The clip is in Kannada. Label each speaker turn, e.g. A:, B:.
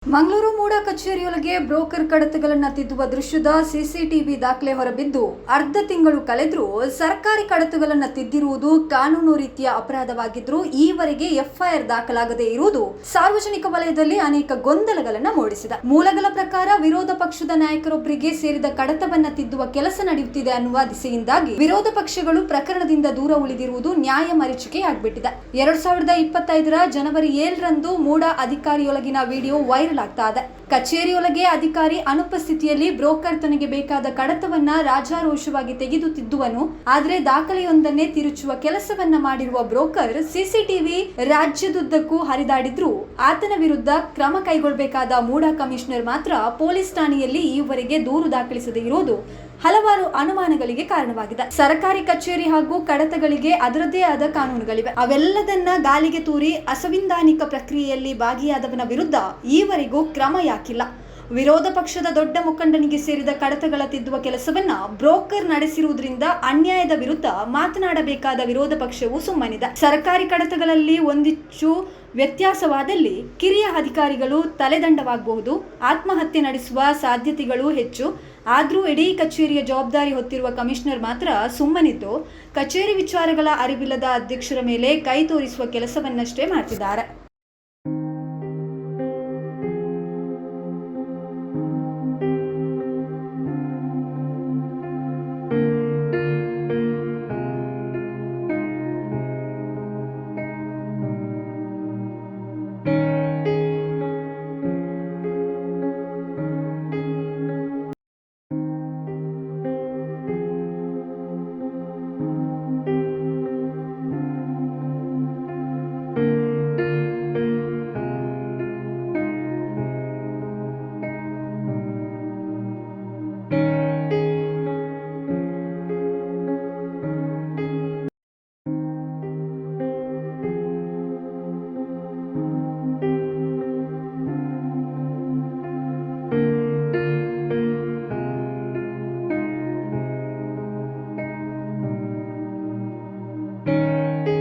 A: ಮಂಗಳೂರು ಮೂಡ ಕಚೇರಿಯೊಳಗೆ ಬ್ರೋಕರ್ ಕಡತಗಳನ್ನು ತಿದ್ದುವ ದೃಶ್ಯದ ಸಿಸಿಟಿವಿ ದಾಖಲೆ ಹೊರಬಿದ್ದು ಅರ್ಧ ತಿಂಗಳು ಕಳೆದರೂ ಸರ್ಕಾರಿ ಕಡತಗಳನ್ನು ತಿದ್ದಿರುವುದು ಕಾನೂನು ರೀತಿಯ ಅಪರಾಧವಾಗಿದ್ದರೂ ಈವರೆಗೆ ಎಫ್ಐಆರ್ ದಾಖಲಾಗದೇ ಇರುವುದು ಸಾರ್ವಜನಿಕ ವಲಯದಲ್ಲಿ ಅನೇಕ ಗೊಂದಲಗಳನ್ನು ಮೂಡಿಸಿದೆ. ಮೂಲಗಳ ಪ್ರಕಾರ ವಿರೋಧ ಪಕ್ಷದ ನಾಯಕರೊಬ್ಬರಿಗೆ ಸೇರಿದ ಕಡತವನ್ನ ತಿದ್ದುವ ಕೆಲಸ ನಡೆಯುತ್ತಿದೆ ಅನ್ನುವ ದಿಸೆಯಿಂದಾಗಿ ವಿರೋಧ ಪಕ್ಷಗಳು ಪ್ರಕರಣದಿಂದ ದೂರ ಉಳಿದಿರುವುದು ನ್ಯಾಯ ಮರೀಚಿಕೆಯಾಗ್ಬಿಟ್ಟಿದೆ. 2025 ಜನವರಿ 7ರಂದು ಮೂಡ ಅಧಿಕಾರಿಯೊಳಗಿನ ವಿಡಿಯೋ ವೈರಲ್ ಆಗ್ತಾ ಇದೆ. ಕಚೇರಿಯೊಳಗೆ ಅಧಿಕಾರಿ ಅನುಪಸ್ಥಿತಿಯಲ್ಲಿ ಬ್ರೋಕರ್ ತನಗೆ ಬೇಕಾದ ಕಡತವನ್ನ ರಾಜಾರೋಷವಾಗಿ ತೆಗೆದು ತಿದ್ದುವನು. ಆದರೆ ದಾಖಲೆಯೊಂದನ್ನೇ ತಿರುಚುವ ಕೆಲಸವನ್ನ ಮಾಡಿರುವ ಬ್ರೋಕರ್ ಸಿಸಿಟಿವಿ ರಾಜ್ಯದುದ್ದಕ್ಕೂ ಹರಿದಾಡಿದ್ರೂ ಆತನ ವಿರುದ್ಧ ಕ್ರಮ ಕೈಗೊಳ್ಳಬೇಕಾದ ಮೂಡ ಕಮಿಷನರ್ ಮಾತ್ರ ಪೊಲೀಸ್ ಠಾಣೆಯಲ್ಲಿ ಈವರೆಗೆ ದೂರು ದಾಖಲಿಸದೇ ಇರುವುದು ಹಲವಾರು ಅನುಮಾನಗಳಿಗೆ ಕಾರಣವಾಗಿದೆ. ಸರ್ಕಾರಿ ಕಚೇರಿ ಹಾಗೂ ಕಡತಗಳಿಗೆ ಅದರದ್ದೇ ಆದ ಕಾನೂನುಗಳಿವೆ. ಅವೆಲ್ಲದನ್ನ ಗಾಳಿಗೆ ತೂರಿ ಅಸಂವಿಧಾನಿಕ ಪ್ರಕ್ರಿಯೆಯಲ್ಲಿ ಭಾಗಿಯಾದವನ ವಿರುದ್ಧ ಈವರೆಗೂ ಕ್ರಮ ಯಾಕಿಲ್ಲ? ವಿರೋಧ ಪಕ್ಷದ ದೊಡ್ಡ ಮುಖಂಡನಿಗೆ ಸೇರಿದ ಕಡತಗಳ ತಿದ್ದುವ ಕೆಲಸವನ್ನ ಬ್ರೋಕರ್ ನಡೆಸಿರುವುದರಿಂದ ಅನ್ಯಾಯದ ವಿರುದ್ಧ ಮಾತನಾಡಬೇಕಾದ ವಿರೋಧ ಪಕ್ಷವು ಸುಮ್ಮನಿದೆ. ಸರ್ಕಾರಿ ಕಡತಗಳಲ್ಲಿ ಒಂದಿಚ್ಚು ವ್ಯತ್ಯಾಸವಾದಲ್ಲಿ ಕಿರಿಯ ಅಧಿಕಾರಿಗಳು ತಲೆದಂಡವಾಗಬಹುದು, ಆತ್ಮಹತ್ಯೆ ನಡೆಸುವ ಸಾಧ್ಯತೆಗಳು ಹೆಚ್ಚು. ಆದರೂ ಇಡೀ ಕಚೇರಿಯ ಜವಾಬ್ದಾರಿ ಹೊತ್ತಿರುವ ಕಮಿಷನರ್ ಮಾತ್ರ ಸುಮ್ಮನಿದ್ದು ಕಚೇರಿ ವಿಚಾರಗಳ ಅರಿವಿಲ್ಲದ ಅಧ್ಯಕ್ಷರ ಮೇಲೆ ಕೈ ತೋರಿಸುವ ಕೆಲಸವನ್ನಷ್ಟೇ ಮಾಡ್ತಿದ್ದಾರೆ.